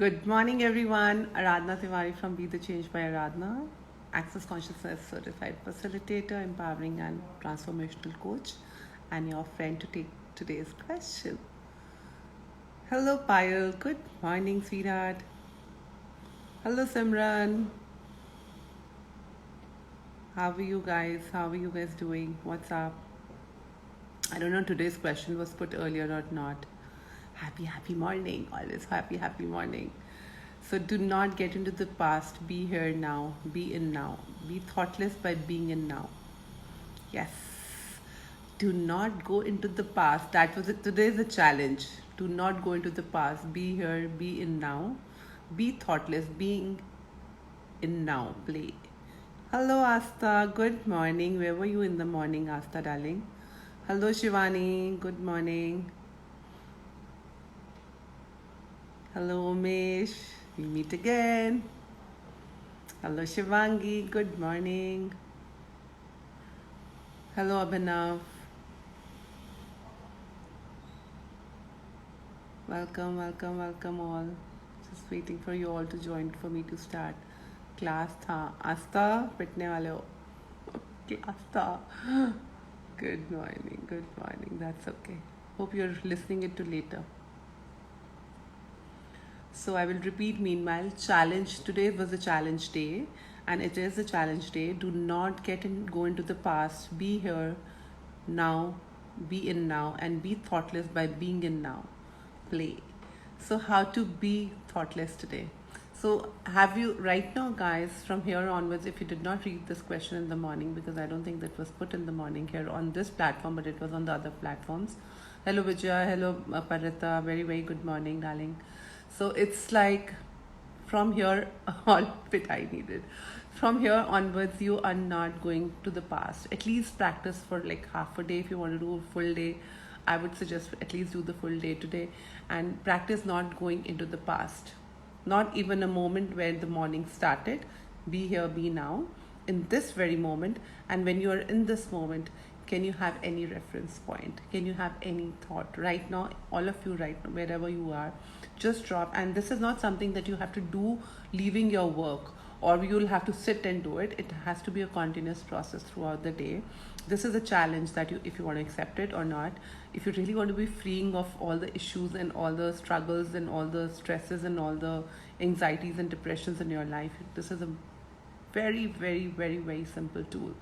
Good morning, everyone. Aradhna Tiwari from Be the Change by Aradhna, Access Consciousness Certified Facilitator, Empowering and Transformational Coach, and your friend to take today's question. Hello, Payal. Good morning, sweetheart. Hello, Simran. How are you guys? How are you guys doing? What's up? I don't know, today's question was put earlier or not. Happy morning. Always happy morning. So do not get into the past. Be here now. Be in now. Be thoughtless by being in now. Yes. Do not go into the past. That was it. Today is a challenge. Do not go into the past. Be here. Be in now. Be thoughtless. Being in now. Play. Hello, Asta. Good morning. Where were you in the morning, Asta, darling? Hello, Shivani. Good morning. Hello, Umesh. We meet again. Hello, Shivangi. Good morning. Hello, Abhinav. Welcome all. Just waiting for you all to join for me to start. Class था आस्था पिटने वाले हो class था. Good morning. That's okay. Hope you're listening it to later. So I will repeat meanwhile. Challenge. Today was a challenge day, and it is a challenge day. Do not go into the past. Be here now, be in now, and be thoughtless by being in now. Play. So how to be thoughtless today? So have you right now, guys, from here onwards, if you did not read this question in the morning, because I don't think that was put in the morning here on this platform, but it was on the other platforms. Hello, Vijaya. Hello, Parita. Very good morning, darling. So it's like from here, all bit I needed. From here onwards, you are not going to the past. At least practice for like half a day. If you want to do a full day, I would suggest at least do the full day today and practice not going into the past. Not even a moment where the morning started. Be here, be now, in this very moment. And when you are in this moment, can you have any reference point? Can you have any thought? Right now, all of you, right now, wherever you are, just drop. And this is not something that you have to do leaving your work, or you'll have to sit and do it. It has to be a continuous process throughout the day. This is a challenge that you, if you want to accept it or not, if you really want to be freeing of all the issues and all the struggles and all the stresses and all the anxieties and depressions in your life, this is a very simple tool.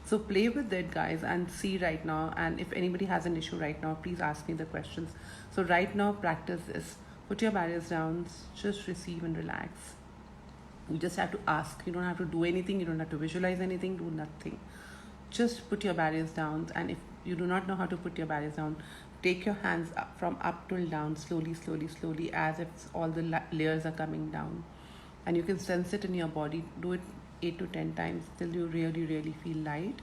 So play with it, guys, and see right now. And if anybody has an issue right now, please ask me the questions. So right now, practice is put your barriers down, just receive and relax. You just have to ask. You don't have to do anything. You don't have to visualize anything. Do nothing. Just put your barriers down. And if you do not know how to put your barriers down, take your hands up from up till down, slowly, as if all the layers are coming down. And you can sense it in your body. Do it 8 to 10 times till you really feel light.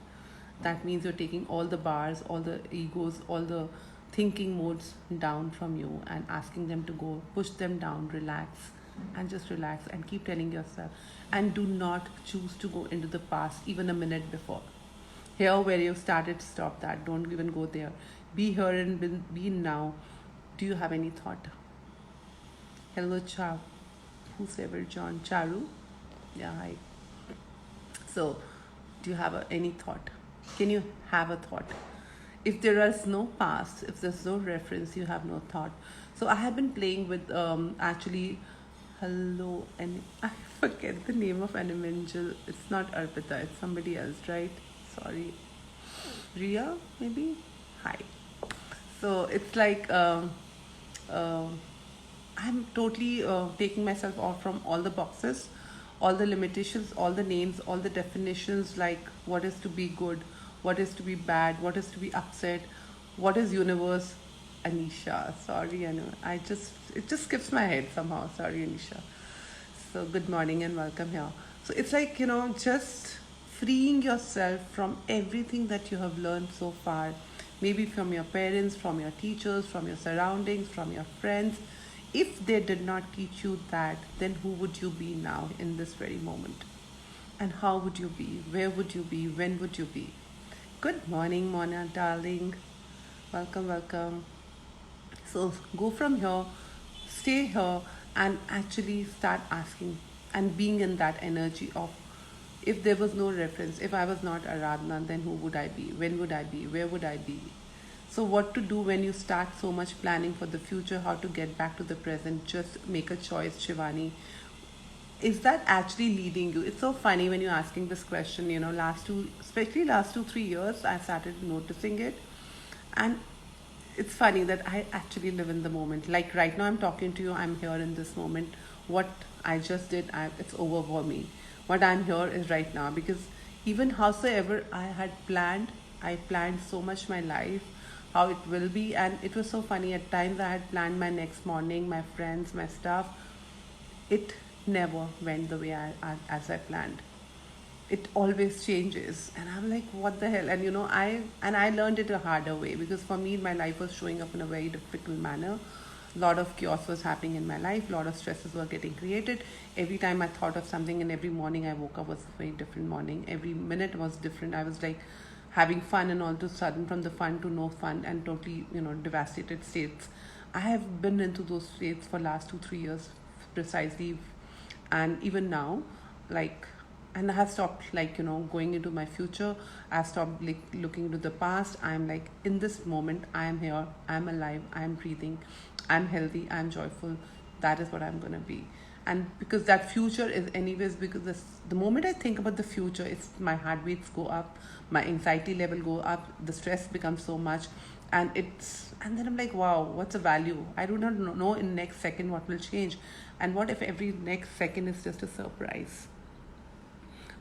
That means you're taking all the bars, all the egos, all the thinking modes down from you and asking them to go. Push them down, relax, and just relax and keep telling yourself. And do not choose to go into the past even a minute before. Here where you started, stop that. Don't even go there. Be here and be now. Do you have any thought? Hello, Chav. Whosoever, John. Charu? Yeah, hi. So, do you have any thought? Can you have a thought? If there is no past, if there's no reference, you have no thought. So I have been playing with actually, hello, and I forget the name of an angel. It's not Arpita, it's somebody else, right? Sorry. Ria, maybe? Hi. So it's like I'm totally taking myself off from all the boxes, all the limitations, all the names, all the definitions, like what is to be good, what is to be bad, what is to be upset, what is universe. Anisha, sorry, it just skips my head somehow. Sorry, Anisha. So good morning and welcome here. So it's like, just freeing yourself from everything that you have learned so far, maybe from your parents, from your teachers, from your surroundings, from your friends. If they did not teach you that, then who would you be now in this very moment? And how would you be? Where would you be? When would you be? Good morning, Mona, darling. Welcome. So go from here, stay here, and actually start asking and being in that energy of, if there was no reference, if I was not Aradhana, then who would I be? When would I be? Where would I be? So, what to do when you start so much planning for the future, how to get back to the present? Just make a choice, Shivani. Is that actually leading you? It's so funny when you're asking this question, especially last 2, 3 years, I started noticing it. And it's funny that I actually live in the moment. Like right now, I'm talking to you, I'm here in this moment. What I just did, it's over for me. What I'm here is right now, because even howsoever I had planned, I planned so much my life, how it will be. And it was so funny. At times, I had planned my next morning, my friends, my stuff. It never went the way as I planned. It always changes, and I'm like, what the hell? And I learned it a harder way, because for me my life was showing up in a very difficult manner. A lot of chaos was happening in my life, a lot of stresses were getting created. Every time I thought of something, and every morning I woke up was a very different morning, every minute was different. I was like having fun, and all of a sudden from the fun to no fun, and totally devastated states. I have been into those states for last 2, 3 years precisely. And even now, like, and I have stopped, like, going into my future. I've stopped like looking into the past. I'm like, in this moment, I am here, I'm alive, I'm breathing, I'm healthy, I'm joyful. That is what I'm gonna be. And because that future is anyways, because the moment I think about the future, it's my heart beats go up, my anxiety level go up, the stress becomes so much. And then I'm like, wow, what's the value? I do not know in next second what will change. And what if every next second is just a surprise?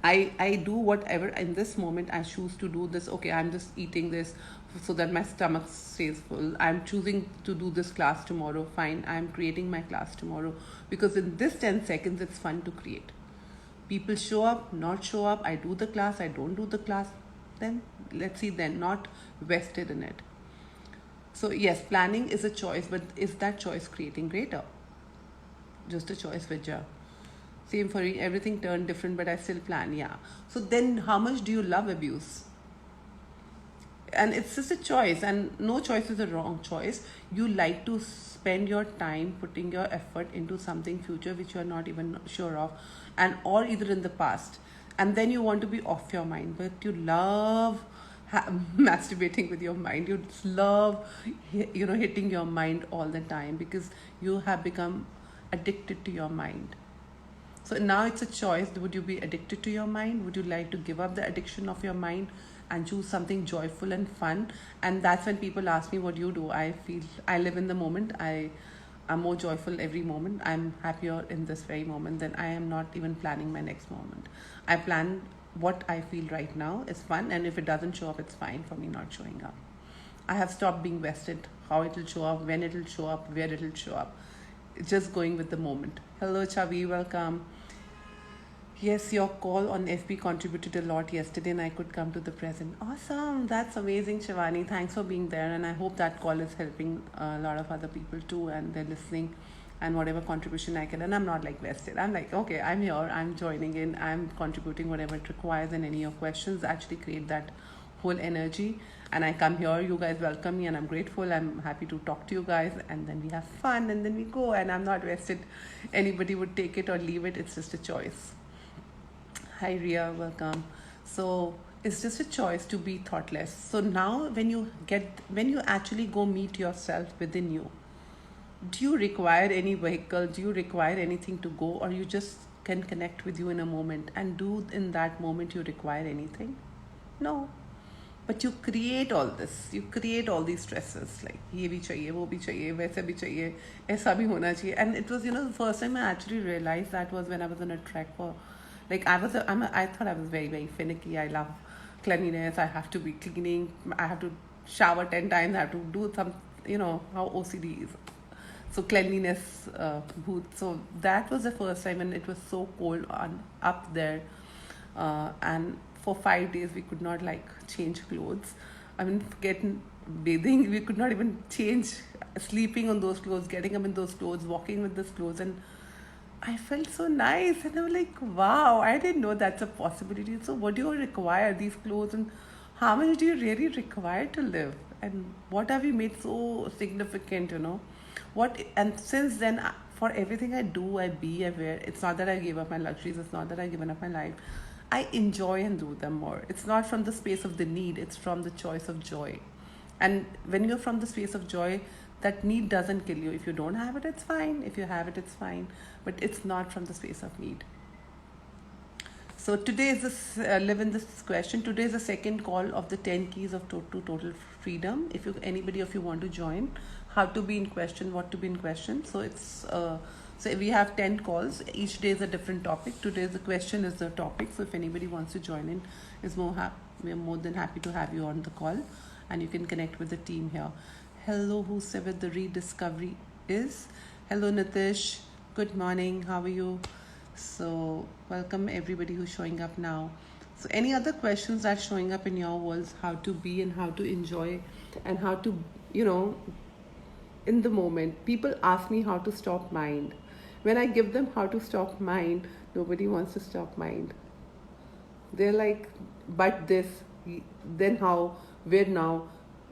I do whatever in this moment I choose to do this. Okay, I'm just eating this so that my stomach stays full. I'm choosing to do this class tomorrow. Fine, I'm creating my class tomorrow, because in this 10 seconds it's fun to create. People show up, not show up. I do the class, I don't do the class. Then let's see, then not vested in it. So, yes, planning is a choice, but is that choice creating greater? Just a choice, Vidya. Same for you, everything turned different, but I still plan, yeah. So, then how much do you love abuse? And it's just a choice, and no choice is a wrong choice. You like to spend your time putting your effort into something future which you are not even sure of, and or either in the past, and then you want to be off your mind, but you love masturbating with your mind. You just love hitting your mind all the time, because you have become addicted to your mind. So now it's a choice. Would you be addicted to your mind? Would you like to give up the addiction of your mind and choose something joyful and fun? And that's when people ask me, what do you do? I feel I live in the moment. I'm more joyful every moment. I'm happier in this very moment than I am not even planning my next moment. I plan what I feel right now is fun, and if it doesn't show up, it's fine for me not showing up. I have stopped being vested, how it'll show up, when it'll show up, where it'll show up. It's just going with the moment. Hello, Chavi, welcome. Yes, your call on FB contributed a lot yesterday, and I could come to the present. Awesome. That's amazing, Shivani. Thanks for being there. And I hope that call is helping a lot of other people too, and they're listening, and whatever contribution I can. And I'm not like vested. I'm like, okay, I'm here, I'm joining in, I'm contributing whatever it requires, and any of your questions actually create that whole energy. And I come here, you guys welcome me, and I'm grateful. I'm happy to talk to you guys, and then we have fun, and then we go. And I'm not vested. Anybody would take it or leave it. It's just a choice. Hi Ria, welcome. So it's just a choice to be thoughtless. So now when you actually go meet yourself within you, do you require any vehicle? Do you require anything to go, or you just can connect with you in a moment? And do in that moment you require anything? No. But you create all this. You create all these stresses, like ये भी चाहिए, वो भी चाहिए, वैसे भी चाहिए, ऐसा भी होना चाहिए. And it was, the first time I actually realized that was when I was on a trek for, like, I thought I was very, very finicky. I love cleanliness. I have to be cleaning. I have to shower 10 times. I have to do some, how OCD is. So cleanliness booth. So that was the first time, and it was so cold up there. And for 5 days, we could not change clothes. I mean, getting bathing, we could not even change, sleeping on those clothes, getting up in those clothes, walking with those clothes. And I felt so nice, and I was like, wow, I didn't know that's a possibility. So what do you require, these clothes, and how much do you really require to live? And what have you made so significant, And since then, for everything I do, I be aware. It's not that I gave up my luxuries. It's not that I've given up my life. I enjoy and do them more. It's not from the space of the need. It's from the choice of joy. And when you're from the space of joy, that need doesn't kill you. If you don't have it, it's fine. If you have it, it's fine. But it's not from the space of need. So today is this live in this question. Today is the second call of the 10 keys of to total freedom. If you anybody of you want to join, how to be in question, what to be in question. So it's so we have 10 calls. Each day is a different topic. Today the question is the topic. So if anybody wants to join in, we are more than happy to have you on the call, and you can connect with the team here. Hello, whosoever the rediscovery is. Hello, Nitish. Good morning. How are you? So welcome everybody who's showing up now. So any other questions that's showing up in your worlds, how to be and how to enjoy and how to, in the moment. People ask me how to stop mind. When I give them how to stop mind, nobody wants to stop mind. They're like, but this, then how, where now?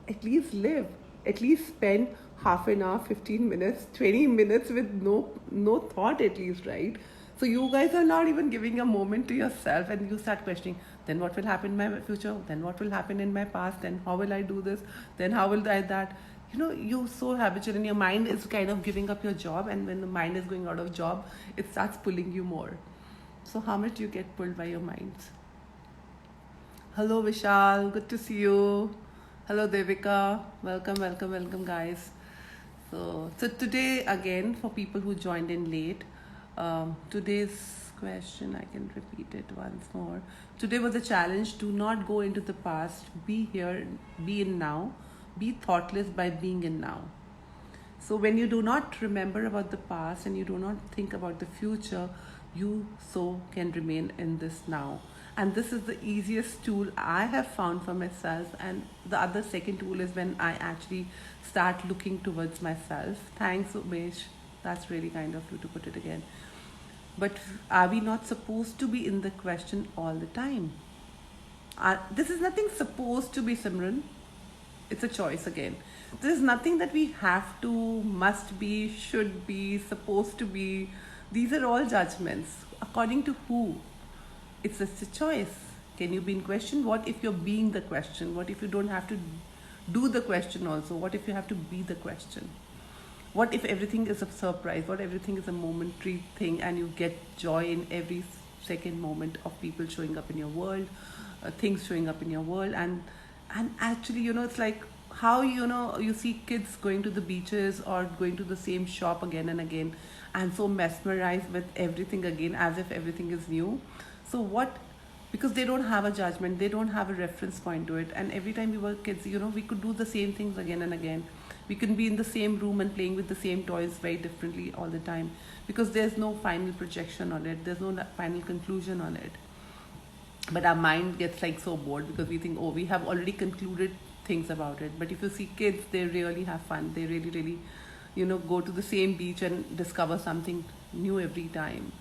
At least live. At least spend half an hour, 15 minutes, 20 minutes with no thought at least, right? So you guys are not even giving a moment to yourself, and you start questioning, then what will happen in my future? Then what will happen in my past? Then how will I do this? Then how will I that? You're so habitual and your mind is kind of giving up your job, and when the mind is going out of job, it starts pulling you more. So how much do you get pulled by your minds? Hello Vishal, good to see you. Hello Devika, welcome guys. So today again, for people who joined in late, today's question, I can repeat it once more. Today was a challenge. Do not go into the past. Be here, be in now. Be thoughtless by being in now. So when you do not remember about the past and you do not think about the future, you so can remain in this now. And this is the easiest tool I have found for myself. And the other second tool is when I actually start looking towards myself. Thanks, Umesh. That's really kind of you to put it again. But are we not supposed to be in the question all the time? This is nothing supposed to be, Simran. It's a choice again. There is nothing that we have to, must be, should be, supposed to be. These are all judgments. According to who? It's just a choice. Can you be in question? What if you're being the question? What if you don't have to do the question also? What if you have to be the question? What if everything is a surprise? What if everything is a momentary thing and you get joy in every second moment of people showing up in your world, things showing up in your world, and actually, it's like how, you see kids going to the beaches or going to the same shop again and again and so mesmerized with everything again as if everything is new. So what? Because they don't have a judgment, they don't have a reference point to it. And every time we were kids, we could do the same things again and again. We can be in the same room and playing with the same toys very differently all the time because there's no final projection on it. There's no final conclusion on it. But our mind gets like so bored because we think, oh, we have already concluded things about it. But if you see kids, they really have fun. They really, really, go to the same beach and discover something new every time.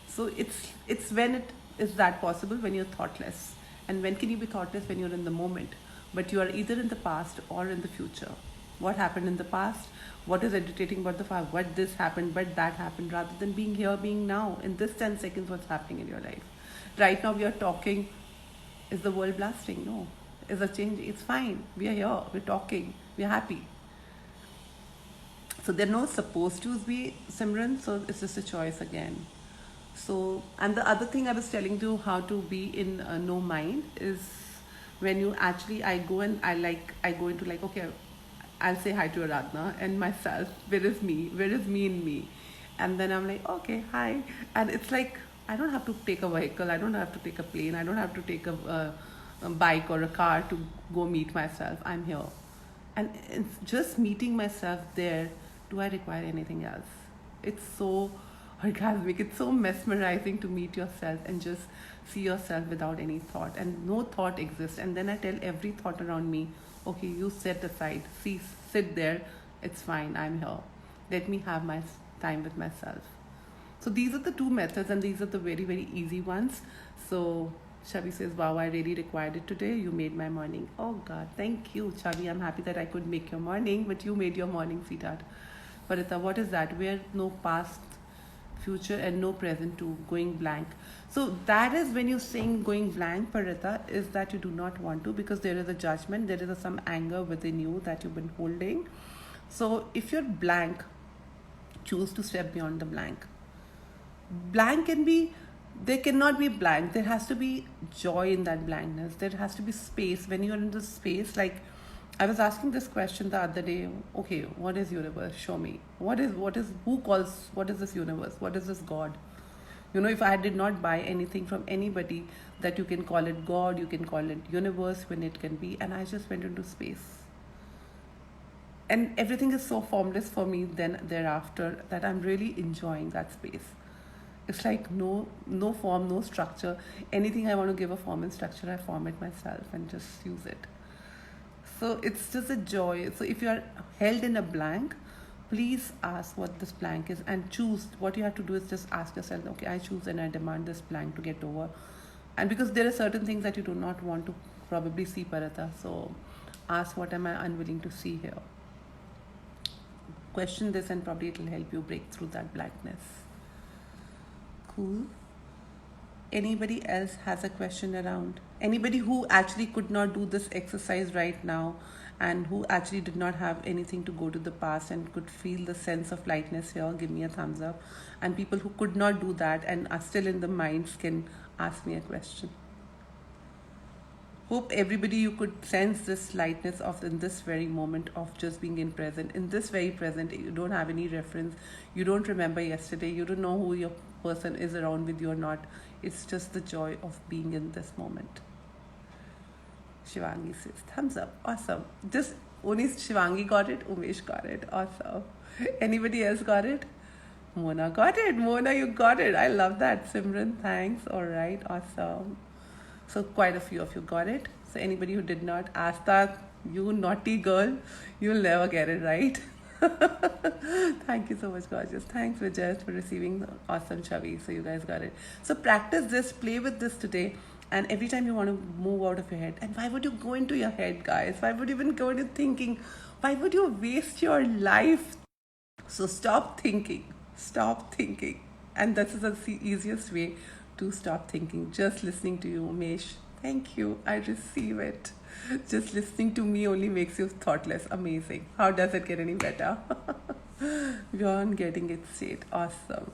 So it's when it is that possible, when you're thoughtless. And when can you be thoughtless? When you're in the moment. But you are either in the past or in the future. What happened in the past? What is irritating about the past? What this happened, but that happened, rather than being here, being now. In this 10 seconds, what's happening in your life? Right now we are talking. Is the world blasting? No. Is a change? It's fine. We are here. We're talking. We're happy. So there are no supposed to be, Simran. So it's just a choice again. So, and the other thing I was telling you how to be in no mind is when you actually, I go into like, okay, I'll say hi to Aradhana and myself. Where is me? Where is me in me? And then I'm like, okay, hi. And it's like, I don't have to take a vehicle. I don't have to take a plane. I don't have to take a bike or a car to go meet myself. I'm here. And it's just meeting myself there. Do I require anything else? It's so orgasmic. It's so mesmerizing to meet yourself and just see yourself without any thought. And no thought exists. And then I tell every thought around me, okay, you set aside. Sit there. It's fine. I'm here. Let me have my time with myself. So these are the two methods, and these are the very, very easy ones. So Chavi says, wow, I really required it today. You made my morning. Oh God, thank you, Chavi. I'm happy that I could make your morning, but you made your morning, sweetheart. Parita, what is that? Where no past, future, and no present to going blank. So that is when you're saying going blank, Parita, is that you do not want to, because there is a judgment, there is some anger within you that you've been holding. So if you're blank, choose to step beyond the blank. Blank can be, there cannot be blank, there has to be joy in that blankness, there has to be space. When you're in this space, like I was asking this question the other day, okay, what is universe? Show me. What is this universe? What is this God? If I did not buy anything from anybody that you can call it God, you can call it universe, when it can be, and I just went into space. And everything is so formless for me then thereafter that I'm really enjoying that space. It's like no form, no structure. Anything I want to give a form and structure, I form it myself and just use it. So it's just a joy. So if you are held in a blank, please ask what this blank is and choose. What you have to do is just ask yourself, okay, I choose and I demand this blank to get over. And because there are certain things that you do not want to probably see, Parata, so ask, what am I unwilling to see here? Question this and probably it will help you break through that blankness. Cool. Anybody else has a question around? Anybody who actually could not do this exercise right now and who actually did not have anything to go to the past and could feel the sense of lightness here, give me a thumbs up. And people who could not do that and are still in the minds can ask me a question. Hope everybody, you could sense this lightness of in this very moment of just being in present. In this very present, you don't have any reference. You don't remember yesterday. You don't know who your person is around with you or not. It's just the joy of being in this moment. Shivangi says, thumbs up. Awesome. Just only Shivangi got it. Umesh got it. Awesome. Anybody else got it? Mona got it. Mona, you got it. I love that. Simran, thanks. All right. Awesome. So quite a few of you got it. So anybody who did not, Asta, you naughty girl, you'll never get it right. Thank you so much, gorgeous. Thanks, Vijay, for receiving the awesome chavi. So you guys got it. So practice this, play with this today. And every time you want to move out of your head, and why would you go into your head, guys? Why would you even go into thinking? Why would you waste your life? So stop thinking. Stop thinking. And this is the easiest way to stop thinking. Just listening to you, Umesh. Thank you. I receive it. Just listening to me only makes you thoughtless. Amazing. How does it get any better? Beyond getting it straight. Awesome.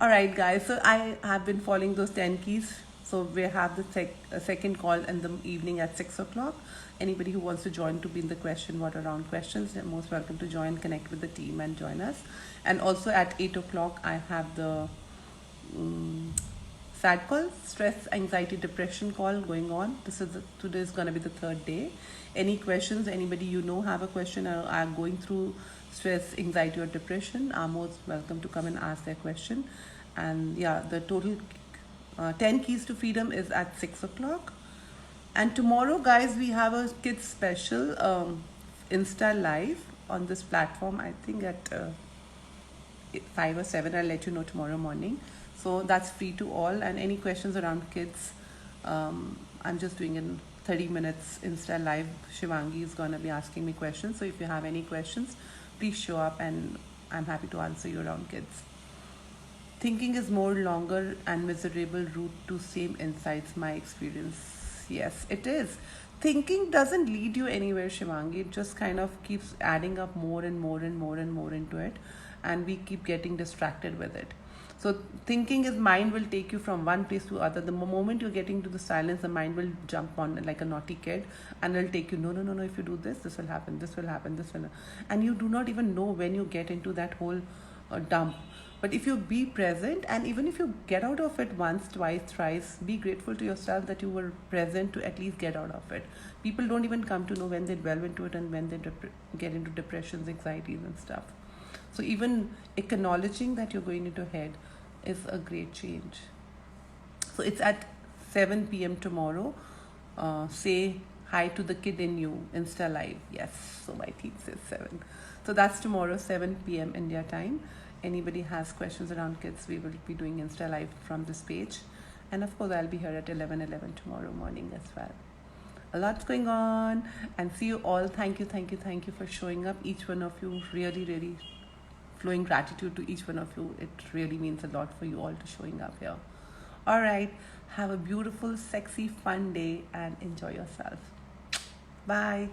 All right, guys. So I have been following those 10 keys. So we have the second call in the evening at 6 o'clock. Anybody who wants to join to be in the question water round questions, you're most welcome to join, connect with the team and join us. And also at 8 o'clock, I have the SAD call, stress, anxiety, depression call going on. Today is going to be the third day. Any questions? Anybody you know have a question or are going through stress, anxiety or depression are most welcome to come and ask their question. And yeah, the total 10 keys to freedom is at 6 o'clock. And tomorrow, guys, we have a kids special Insta live on this platform. I think at 5 or 7. I'll let you know tomorrow morning. So that's free to all. And any questions around kids, I'm just doing in 30 minutes Insta live. Shivangi is going to be asking me questions. So if you have any questions, please show up and I'm happy to answer you around kids. Thinking is more longer and miserable route to same insights, my experience. Yes, it is. Thinking doesn't lead you anywhere, Shivangi. It just kind of keeps adding up more and more and more and more into it. And we keep getting distracted with it. So thinking is mind will take you from one place to other. The moment you're getting to the silence, the mind will jump on like a naughty kid and it'll take you, no, if you do this, this will happen, this will happen, this will. And you do not even know when you get into that whole dump. But if you be present, and even if you get out of it once, twice, thrice, be grateful to yourself that you were present to at least get out of it. People don't even come to know when they delve into it and when they get into depressions, anxieties and stuff. So even acknowledging that you're going into head is a great change. So it's at 7 p.m. tomorrow. Say hi to the kid in you, Insta Live. Yes, so my team says 7. So that's tomorrow, 7 p.m. India time. Anybody has questions around kids, we will be doing Insta Live from this page. And of course, I'll be here at 11:11 tomorrow morning as well. A lot's going on. And see you all. Thank you for showing up. Each one of you really, really flowing gratitude to each one of you. It really means a lot for you all to showing up here. All right. Have a beautiful, sexy, fun day and enjoy yourself. Bye.